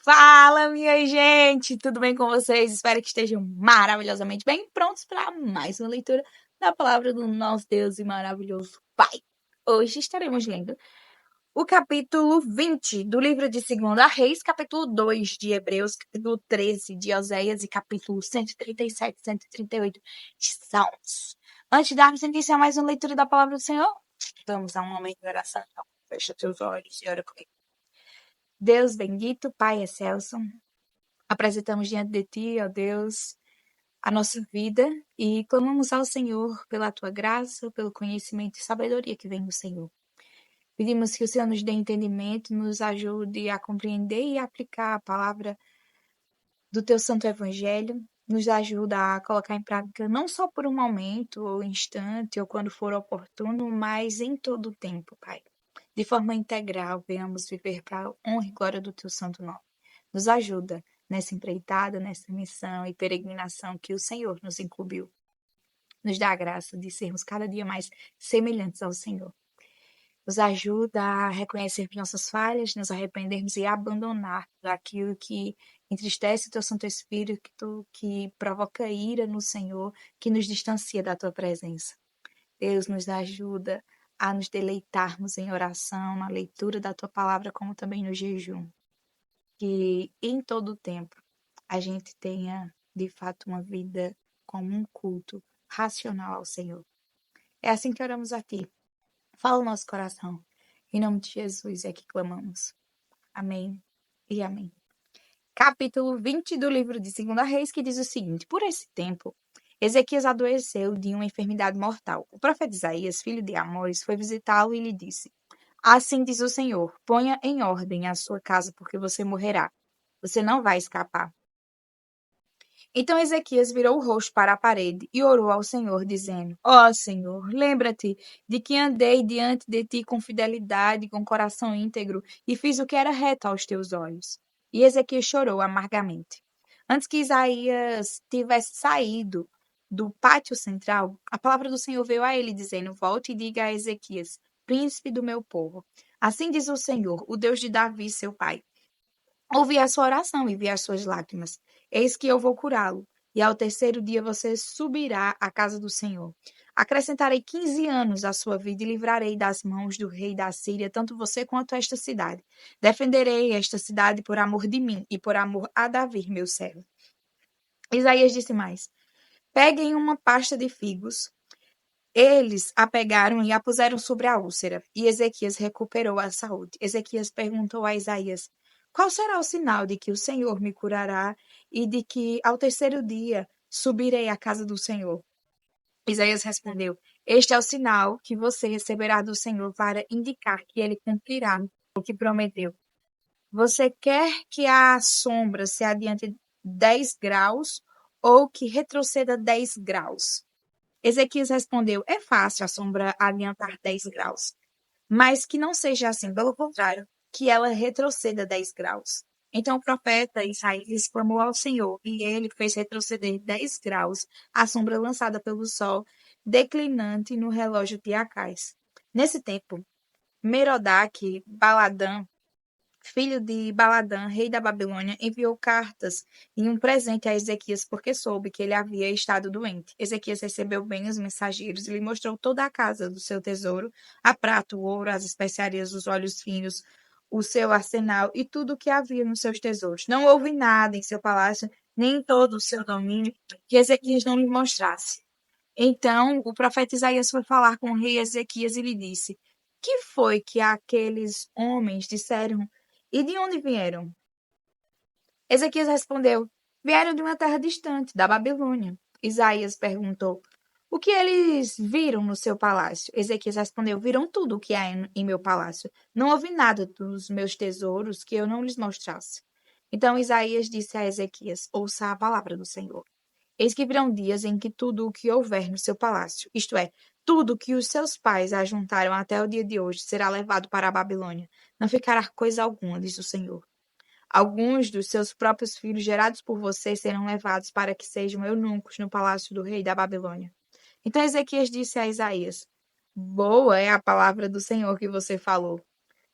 Fala, minha gente! Tudo bem com vocês? Espero que estejam maravilhosamente bem prontos para mais uma leitura da palavra do nosso Deus e maravilhoso Pai. Hoje estaremos lendo o capítulo 20 do livro de 2 Reis, capítulo 2 de Hebreus, capítulo 13 de Oséias e capítulo 137 e 138 de Salmos. Antes de darmos início a mais uma leitura da palavra do Senhor, vamos a um momento de oração. Então, fecha teus olhos e ora comigo. Deus bendito, Pai excelso, apresentamos diante de Ti, ó Deus, a nossa vida e clamamos ao Senhor pela Tua graça, pelo conhecimento e sabedoria que vem do Senhor. Pedimos que o Senhor nos dê entendimento, nos ajude a compreender e aplicar a palavra do Teu Santo Evangelho, nos ajuda a colocar em prática não só por um momento, ou instante, ou quando for oportuno, mas em todo o tempo, Pai. De forma integral, venhamos viver para a honra e glória do Teu Santo Nome. Nos ajuda nessa empreitada, nessa missão e peregrinação que o Senhor nos incumbiu. Nos dá a graça de sermos cada dia mais semelhantes ao Senhor. Nos ajuda a reconhecer nossas falhas, nos arrependermos e abandonar aquilo que entristece o Teu Santo Espírito, que provoca ira no Senhor, que nos distancia da Tua presença. Deus nos ajuda a nos deleitarmos em oração, na leitura da Tua palavra, como também no jejum. Que em todo o tempo a gente tenha, de fato, uma vida como um culto racional ao Senhor. É assim que oramos a Ti. Fala o nosso coração. Em nome de Jesus é que clamamos. Amém e amém. Capítulo 20 do livro de 2 Reis, que diz o seguinte: Por esse tempo, Ezequias adoeceu de uma enfermidade mortal. O profeta Isaías, filho de Amós, foi visitá-lo e lhe disse: Assim diz o Senhor, ponha em ordem a sua casa, porque você morrerá. Você não vai escapar. Então Ezequias virou o rosto para a parede e orou ao Senhor, dizendo: Ó Senhor, lembra-te de que andei diante de ti com fidelidade, com coração íntegro, e fiz o que era reto aos teus olhos. E Ezequias chorou amargamente. Antes que Isaías tivesse saído do pátio central, a palavra do Senhor veio a ele, dizendo: Volte e diga a Ezequias, príncipe do meu povo. Assim diz o Senhor, o Deus de Davi, seu pai. Ouvi a sua oração e vi as suas lágrimas. Eis que eu vou curá-lo, e ao terceiro dia você subirá à casa do Senhor. Acrescentarei 15 anos à sua vida e livrarei das mãos do rei da Síria tanto você quanto esta cidade. Defenderei esta cidade por amor de mim e por amor a Davi, meu servo. Isaías disse mais: Peguem uma pasta de figos. Eles a pegaram e a puseram sobre a úlcera, e Ezequias recuperou a saúde. Ezequias perguntou a Isaías: Qual será o sinal de que o Senhor me curará e de que ao terceiro dia subirei à casa do Senhor? Isaías respondeu: Este é o sinal que você receberá do Senhor para indicar que ele cumprirá o que prometeu. Você quer que a sombra se adiante 10 graus ou que retroceda 10 graus? Ezequias respondeu: É fácil a sombra adiantar 10 graus, mas que não seja assim, pelo contrário, que ela retroceda 10 graus. Então o profeta Isaías clamou ao Senhor, e ele fez retroceder 10 graus a sombra lançada pelo sol declinante no relógio de Acais. Nesse tempo, Merodach-Baladã, filho de Baladã, rei da Babilônia, enviou cartas e um presente a Ezequias porque soube que ele havia estado doente. Ezequias recebeu bem os mensageiros e lhe mostrou toda a casa do seu tesouro, a prata, o ouro, as especiarias, os óleos finos, o seu arsenal e tudo o que havia nos seus tesouros. Não houve nada em seu palácio, nem em todo o seu domínio, que Ezequias não lhe mostrasse. Então o profeta Isaías foi falar com o rei Ezequias e lhe disse: Que foi que aqueles homens disseram e de onde vieram? Ezequias respondeu: Vieram de uma terra distante, da Babilônia. Isaías perguntou: O que eles viram no seu palácio? Ezequias respondeu: Viram tudo o que há em meu palácio. Não houve nada dos meus tesouros que eu não lhes mostrasse. Então Isaías disse a Ezequias: Ouça a palavra do Senhor. Eis que virão dias em que tudo o que houver no seu palácio, isto é, tudo o que os seus pais ajuntaram até o dia de hoje, será levado para a Babilônia. Não ficará coisa alguma, diz o Senhor. Alguns dos seus próprios filhos gerados por você serão levados para que sejam eunucos no palácio do rei da Babilônia. Então Ezequias disse a Isaías: Boa é a palavra do Senhor que você falou.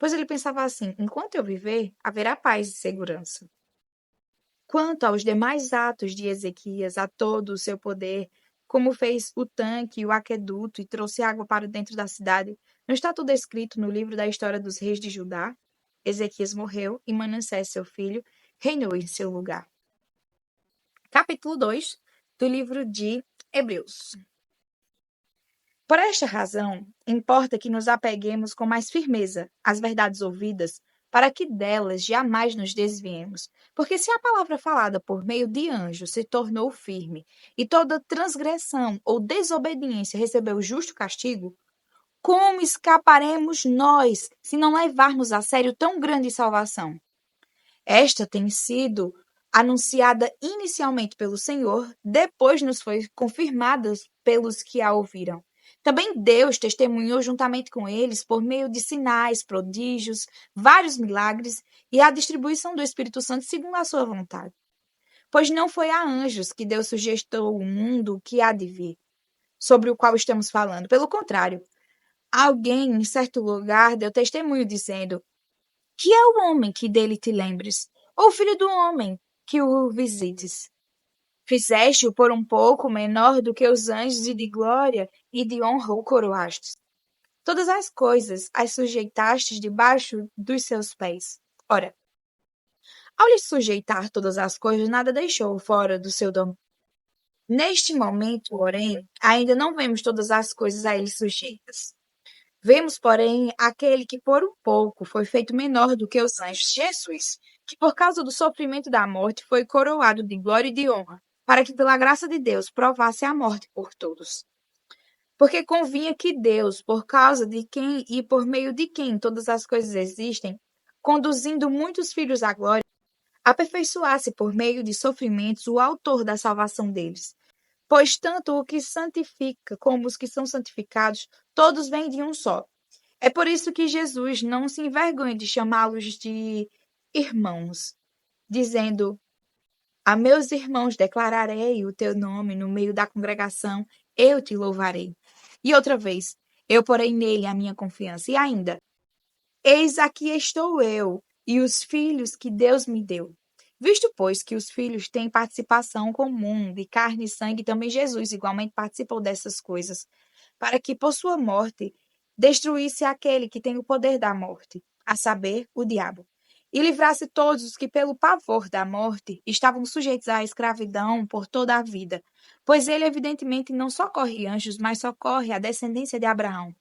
pois ele pensava assim: enquanto eu viver, haverá paz e segurança. Quanto aos demais atos de Ezequias, a todo o seu poder, como fez o tanque e o aqueduto e trouxe água para dentro da cidade, não está tudo escrito no livro da história dos reis de Judá? Ezequias morreu e Manassés, seu filho, reinou em seu lugar. Capítulo 2 do livro de Hebreus. Por esta razão, importa que nos apeguemos com mais firmeza às verdades ouvidas, para que delas jamais nos desviemos. Porque se a palavra falada por meio de anjos se tornou firme, e toda transgressão ou desobediência recebeu justo castigo, como escaparemos nós se não levarmos a sério tão grande salvação? Esta tem sido anunciada inicialmente pelo Senhor, depois nos foi confirmada pelos que a ouviram. Também Deus testemunhou juntamente com eles por meio de sinais, prodígios, vários milagres e a distribuição do Espírito Santo segundo a sua vontade. Pois não foi a anjos que Deus sugestou o mundo que há de vir, sobre o qual estamos falando. Pelo contrário, alguém em certo lugar deu testemunho dizendo: que é o homem que dele te lembres, ou o filho do homem que o visites? Fizeste-o por um pouco menor do que os anjos, e de glória e de honra o coroastes. Todas as coisas as sujeitastes debaixo dos seus pés. Ora, ao lhe sujeitar todas as coisas, nada deixou fora do seu domínio. Neste momento, porém, ainda não vemos todas as coisas a ele sujeitas. Vemos, porém, aquele que por um pouco foi feito menor do que os anjos, Jesus, que por causa do sofrimento da morte foi coroado de glória e de honra, para que pela graça de Deus provasse a morte por todos. Porque convinha que Deus, por causa de quem e por meio de quem todas as coisas existem, conduzindo muitos filhos à glória, aperfeiçoasse por meio de sofrimentos o autor da salvação deles. Pois tanto o que santifica como os que são santificados, todos vêm de um só. É por isso que Jesus não se envergonha de chamá-los de irmãos, dizendo: a meus irmãos declararei o teu nome no meio da congregação, eu te louvarei. E outra vez, eu porei nele a minha confiança. E ainda, eis aqui estou eu e os filhos que Deus me deu. Visto, pois, que os filhos têm participação comum de carne e sangue, também Jesus igualmente participou dessas coisas, para que, por sua morte, destruísse aquele que tem o poder da morte, a saber, o diabo, e livrasse todos os que, pelo pavor da morte, estavam sujeitos à escravidão por toda a vida. Pois ele, evidentemente, não socorre anjos, mas socorre a descendência de Abraão.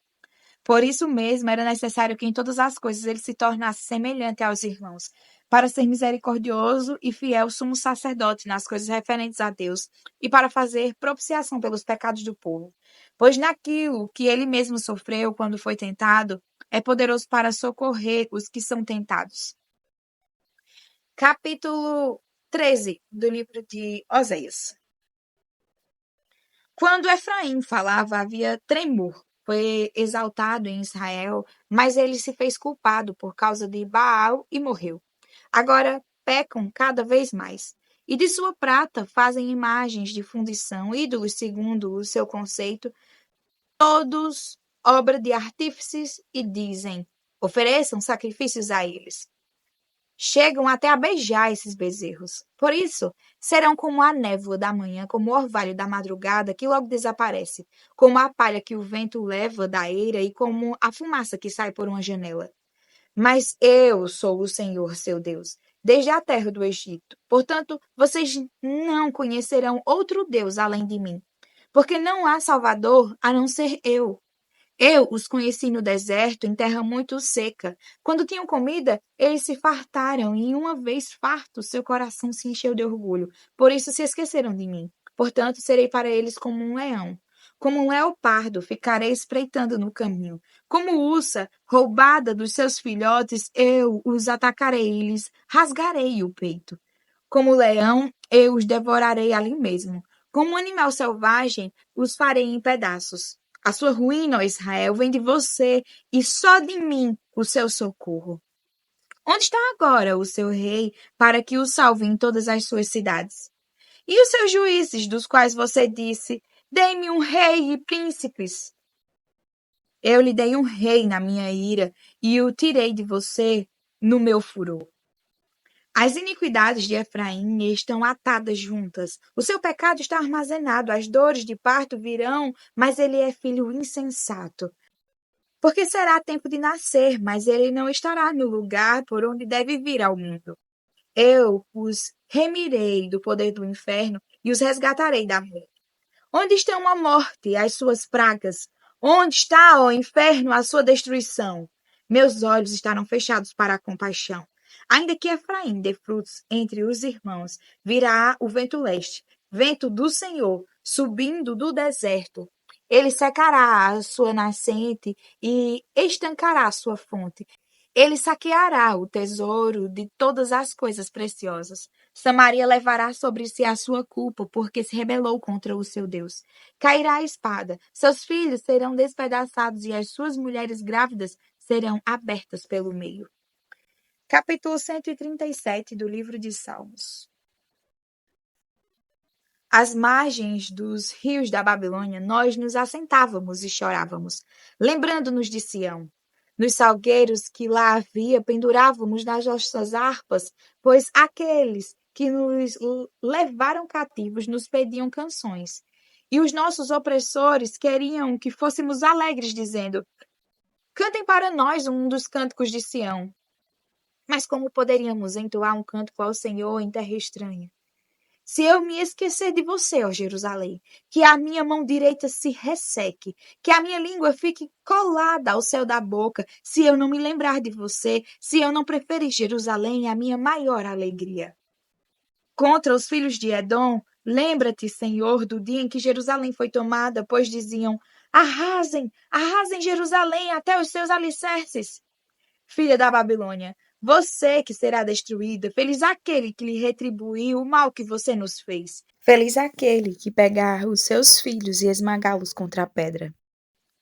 Por isso mesmo, era necessário que em todas as coisas ele se tornasse semelhante aos irmãos, para ser misericordioso e fiel sumo sacerdote nas coisas referentes a Deus, e para fazer propiciação pelos pecados do povo. Pois naquilo que ele mesmo sofreu quando foi tentado, é poderoso para socorrer os que são tentados. Capítulo 13 do livro de Oséias. Quando Efraim falava, havia tremor. Foi exaltado em Israel, mas ele se fez culpado por causa de Baal e morreu. Agora pecam cada vez mais. E de sua prata fazem imagens de fundição, ídolos segundo o seu conceito, todos obra de artífices, e dizem: ofereçam sacrifícios a eles. Chegam até a beijar esses bezerros. Por isso, serão como a névoa da manhã, como o orvalho da madrugada, que logo desaparece, como a palha que o vento leva da eira e como a fumaça que sai por uma janela. Mas eu sou o Senhor, seu Deus, desde a terra do Egito. Portanto, vocês não conhecerão outro Deus além de mim, porque não há Salvador a não ser eu. Eu os conheci no deserto, em terra muito seca. Quando tinham comida, eles se fartaram, e uma vez farto, seu coração se encheu de orgulho. Por isso se esqueceram de mim. Portanto, serei para eles como um leão. Como um leopardo, ficarei espreitando no caminho. Como ursa, roubada dos seus filhotes, eu os atacarei e lhes rasgarei o peito. Como leão, eu os devorarei ali mesmo. Como um animal selvagem, os farei em pedaços. A sua ruína, ó Israel, vem de você, e só de mim o seu socorro. Onde está agora o seu rei, para que o salve em todas as suas cidades? E os seus juízes, dos quais você disse: dê-me um rei e príncipes? Eu lhe dei um rei na minha ira e o tirei de você no meu furor. As iniquidades de Efraim estão atadas juntas. O seu pecado está armazenado. As dores de parto virão, mas ele é filho insensato. Porque será tempo de nascer, mas ele não estará no lugar por onde deve vir ao mundo. Eu os remirei do poder do inferno e os resgatarei da morte. Onde estão a morte e as suas pragas? Onde está, ó inferno, a sua destruição? Meus olhos estarão fechados para a compaixão. Ainda que Efraim dê frutos entre os irmãos, virá o vento leste, vento do Senhor, subindo do deserto. Ele secará a sua nascente e estancará a sua fonte. Ele saqueará o tesouro de todas as coisas preciosas. Samaria levará sobre si a sua culpa, porque se rebelou contra o seu Deus. Cairá a espada, seus filhos serão despedaçados e as suas mulheres grávidas serão abertas pelo meio. Capítulo 137 do livro de Salmos. Às margens dos rios da Babilônia, nós nos assentávamos e chorávamos, lembrando-nos de Sião. Nos salgueiros que lá havia, pendurávamos nas nossas harpas, pois aqueles que nos levaram cativos nos pediam canções. E os nossos opressores queriam que fôssemos alegres, dizendo: Cantem para nós um dos cânticos de Sião. Mas como poderíamos entoar um cântico ao Senhor em terra estranha? Se eu me esquecer de você, ó Jerusalém, que a minha mão direita se resseque, que a minha língua fique colada ao céu da boca, se eu não me lembrar de você, se eu não preferir Jerusalém a minha maior alegria. Contra os filhos de Edom, lembra-te, Senhor, do dia em que Jerusalém foi tomada, pois diziam: arrasem, arrasem Jerusalém até os seus alicerces. Filha da Babilônia, você que será destruída, feliz aquele que lhe retribuiu o mal que você nos fez. Feliz aquele que pegar os seus filhos e esmagá-los contra a pedra.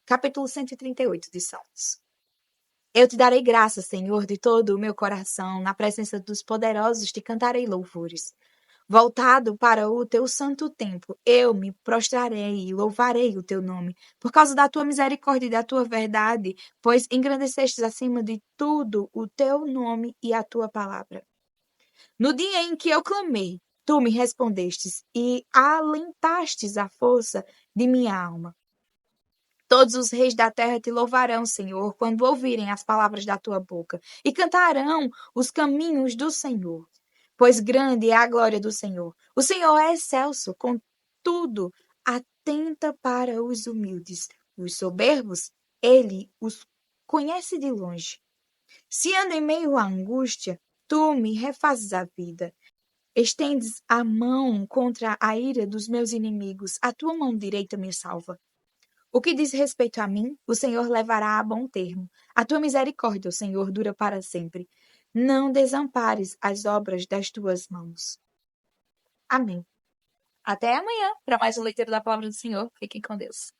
Capítulo 138 de Salmos. Eu te darei graça, Senhor, de todo o meu coração, na presença dos poderosos te cantarei louvores. Voltado para o teu santo templo, eu me prostrarei e louvarei o teu nome, por causa da tua misericórdia e da tua verdade, pois engrandecestes acima de tudo o teu nome e a tua palavra. No dia em que eu clamei, tu me respondestes e alentastes a força de minha alma. Todos os reis da terra te louvarão, Senhor, quando ouvirem as palavras da tua boca, e cantarão os caminhos do Senhor. Pois grande é a glória do Senhor. O Senhor é excelso, contudo, atenta para os humildes. Os soberbos, ele os conhece de longe. Se ando em meio à angústia, tu me refazes a vida. Estendes a mão contra a ira dos meus inimigos, a tua mão direita me salva. O que diz respeito a mim, o Senhor levará a bom termo. A tua misericórdia, o Senhor, dura para sempre. Não desampares as obras das tuas mãos. Amém. Até amanhã para mais um leitura da palavra do Senhor. Fiquem com Deus.